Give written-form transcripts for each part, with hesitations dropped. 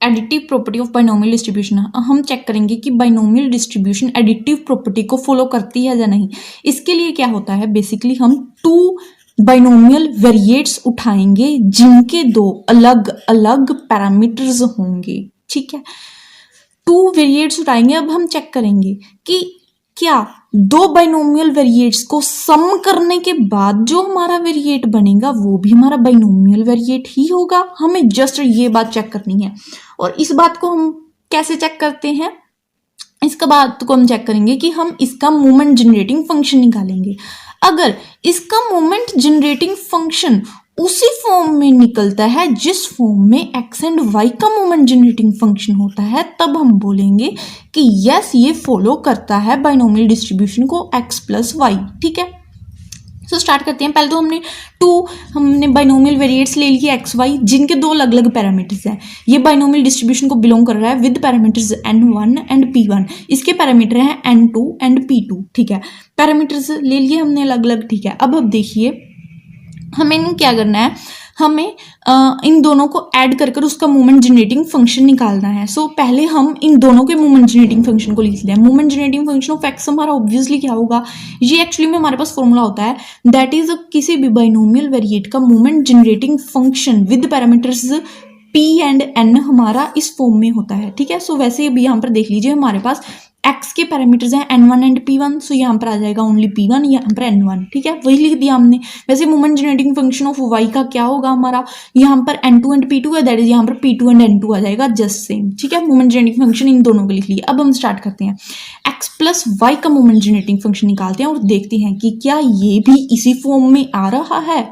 Additive property of binomial distribution, हम check करेंगे कि बाइनोमियल डिस्ट्रीब्यूशन एडिटिव प्रॉपर्टी को फॉलो करती है या नहीं। इसके लिए क्या होता है, बेसिकली हम टू बाइनोमियल वेरिएट्स उठाएंगे जिनके दो अलग अलग पैरामीटर्स होंगे, ठीक है। टू वेरिएट्स उठाएंगे, अब हम चेक करेंगे कि क्या दो बाइनोमियल वेरिएट्स को सम करने के बाद जो हमारा वेरिएट बनेगा वो भी हमारा बाइनोमियल वेरिएट ही होगा। हमें जस्ट ये बात चेक करनी है। और इस बात को हम कैसे चेक करते हैं, इसका बात को हम चेक करेंगे कि हम इसका मोमेंट जनरेटिंग फंक्शन निकालेंगे। अगर इसका मोमेंट जनरेटिंग फंक्शन उसी फॉर्म में निकलता है जिस फॉर्म में एक्स एंड वाई का मोमेंट जनरेटिंग फंक्शन होता है, तब हम बोलेंगे कि यस ये फॉलो करता है बाइनोमियल डिस्ट्रीब्यूशन को एक्स प्लस वाई, ठीक है। सो स्टार्ट करते हैं। पहले तो हमने बाइनोमियल वेरिएट्स ले लिए एक्स वाई जिनके दो अलग अलग पैरामीटर्स हैं। ये बाइनोमियल डिस्ट्रीब्यूशन को बिलोंग कर रहा है with parameters n1 and p1। इसके पैरामीटर हैं n2 एंड p2, ठीक है। पैरामीटर्स ले लिए हमने अलग अलग, ठीक है। अब देखिए हमें क्या करना है, हमें इन दोनों को ऐड कर कर उसका मोमेंट जनरेटिंग फंक्शन निकालना है। सो पहले हम इन दोनों के मोमेंट जनरेटिंग फंक्शन को लिख लें। Moment generating function of x हमारा ऑब्वियसली क्या होगा, ये एक्चुअली में हमारे पास फॉर्मूला होता है, दैट इज किसी भी बाइनोमियल वेरिएट का moment generating function with parameters p and n हमारा इस फॉर्म में होता है, ठीक है। सो वैसे अभी यहाँ पर देख लीजिए हमारे पास x के पैरामीटर्स हैं n1 एंड p1, सो यहाँ पर आ जाएगा ओनली p1, यहाँ पर n1, ठीक है। वही लिख दिया हमने। वैसे moment generating function of y का क्या होगा, हमारा यहाँ पर n2 एंड p2 है, दैट इज यहाँ पर p2 एंड n2 आ जाएगा, जस्ट सेम, ठीक है। मोमेंट जनरेटिंग फंक्शन इन दोनों को लिख लिए। अब हम स्टार्ट करते हैं, x प्लस वाई का मोमेंट जनरेटिंग फंक्शन निकालते हैं और देखते हैं कि क्या ये भी इसी फॉर्म में आ रहा है,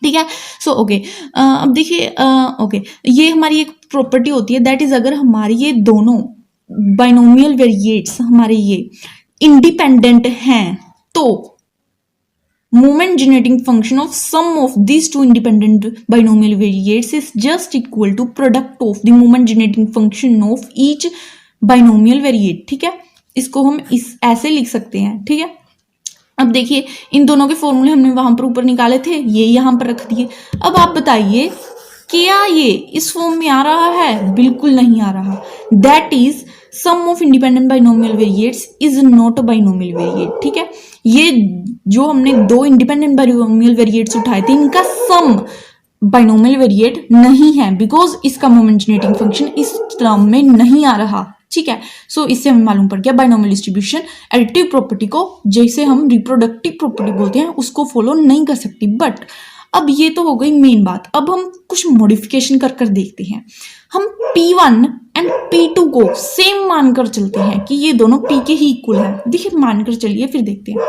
ठीक है। सो ओके, अब देखिए ओके, ये हमारी एक प्रॉपर्टी होती है, दैट इज अगर हमारी ये दोनों बाइनोमियल वेरिएट्स हमारे ये इंडिपेंडेंट हैं तो moment generating function of sum of this two independent binomial variates is just equal to product of the moment generating function of each binomial variate, ठीक है। इसको हम ऐसे लिख सकते हैं, ठीक है। अब देखिए इन दोनों के फॉर्मूले हमने वहां पर ऊपर निकाले थे, ये यहां पर रख दिए। अब आप बताइए क्या ये इस फॉर्म में आ रहा है, बिल्कुल नहीं आ रहा। That is sum of independent binomial variates is not a binomial variate, ठीक है। ये जो हमने दो इंडिपेंडेंट बाइनोमियल वेरिएट्स उठाए थे इनका सम बाइनोमियल वेरिएट नहीं है, बिकॉज इसका मोमेंट जनरेटिंग फंक्शन इस टर्म में नहीं आ रहा, ठीक है। सो इससे हमें मालूम पड़ गया बाइनोमियल डिस्ट्रीब्यूशन एडिटिव प्रॉपर्टी को, जैसे हम रिप्रोडक्टिव प्रॉपर्टी बोलते हैं, उसको फॉलो नहीं कर सकती। बट अब ये तो हो गई मेन बात। अब हम कुछ मॉडिफिकेशन कर कर देखते हैं। हम p1 एंड p2 को सेम मानकर चलते हैं कि ये दोनों p के ही इक्वल है। देखिए मानकर चलिए, फिर देखते हैं।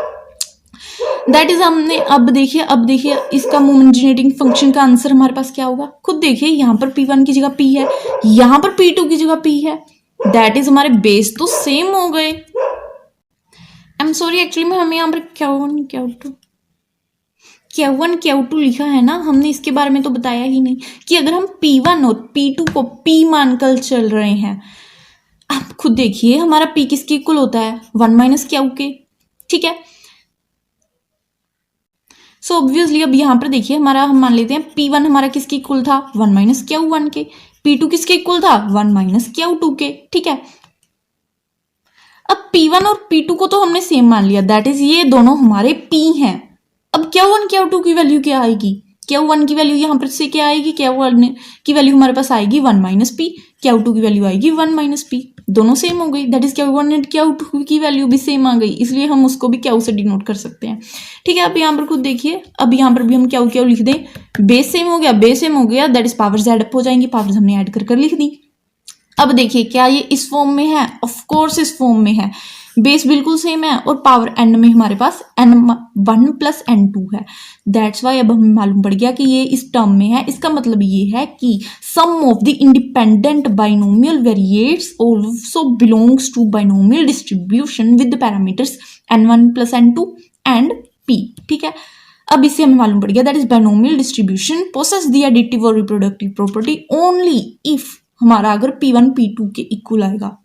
दैट इज हमने अब देखिए इसका मोमेंट जनरेटिंग फंक्शन का आंसर हमारे पास क्या होगा, खुद देखिए। यहाँ पर p1 की जगह p है, यहाँ पर p2 की जगह p है। दैट इज हमारे बेस तो सेम हो गए। आई एम सॉरी, एक्चुअली में हमें यहाँ पर Q1 लिखा है ना, हमने इसके बारे में तो बताया ही नहीं कि अगर हम P1 और P2 को P मानकर चल रहे हैं, आप खुद देखिए हमारा P किसके इक्वल होता है, 1 माइनस Q के, ठीक है। सो ऑब्वियसली अब यहाँ पर देखिए हमारा, हम मान लेते हैं P1 हमारा किसके इक्वल था, 1 माइनस Q1 के। P2 किसके इक्वल था, 1 माइनस Q2 के, ठीक है। अब P1 और P2 को तो हमने सेम मान लिया, दैट इज ये दोनों हमारे P हैं। अब Q1 Q2 की वैल्यू क्या आएगी, Q1 की वैल्यू यहाँ पर से क्या आएगी, Q1 की वैल्यू हमारे पास आएगी 1 माइनस पी, Q2 की वैल्यू आएगी 1 माइनस पी, दोनों सेम हो गई। That is Q1 and Q2 की वैल्यू भी सेम आ गई, इसलिए हम उसको भी Q से डिनोट कर सकते हैं, ठीक है। अब यहाँ पर खुद देखिए, अब यहाँ पर भी हम Q लिख दें, बेस सेम हो गया, that is powers add up हो जाएंगी, पावर्स हमने ऐड कर लिख दी। अब देखिए क्या ये इस फॉर्म में है, ऑफ कोर्स इस फॉर्म में है, बेस बिल्कुल सेम है और पावर n में हमारे पास n1 प्लस n2 है। दैट्स वाई अब हमें मालूम पड़ गया कि ये इस टर्म में है। इसका मतलब ये है कि sum of the independent binomial variates also belongs to binomial distribution with parameters n1 plus n2 and p, ठीक है। अब इससे हमें मालूम पड़ गया that is binomial distribution possess the additive और रिप्रोडक्टिव प्रॉपर्टी ओनली इफ हमारा अगर P1 P2 के इक्वल आएगा।